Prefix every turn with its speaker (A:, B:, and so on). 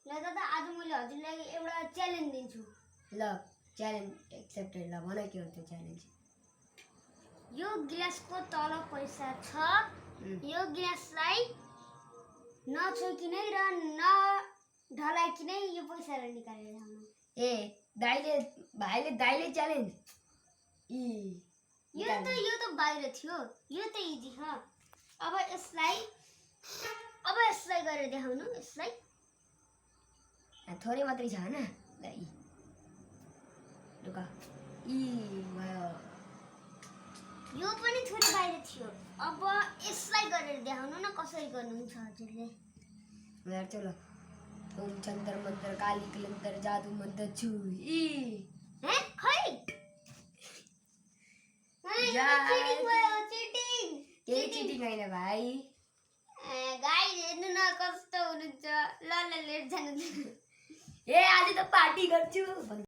A: ल दादा आज मैले हजुरलाई एउटा च्यालेन्ज दिन्छु।
B: ल च्यालेन्ज एक्सेप्टेड। ल भन के हो त्यो च्यालेन्ज।
A: यो गिलासको तल पैसा छ, यो गिलासलाई नछोइकिनै र नढलाइकिनै यो पैसालाई निकालेर ल्याउनु।
B: ए भाइले दाइले च्यालेन्ज
A: यो त बाहिर थियो, यो त इजी छ। अब यसलाई गरेर देखाउनु। यसलाई
B: थोरै मात्रै छ हैन। ल लुका भयो।
A: यो पनि थोरै बाहिर थियो। अब यसलाई गरेर देखाउनु न कसरी गर्नुहुन्छ हजुरले।
B: ल चलो। ओम चन्द्र मन्त्र काली कलन्तर जादू मन्त्र छु
A: हैं खै चीटिङ भयो, चीटिङ।
B: केही चिटिङ हैन भाइ।
A: गाइस हेर्नु न कस्तो हुनुहुन्छ। ल लेट जानु।
B: ए आज त पार्टी गर्छु।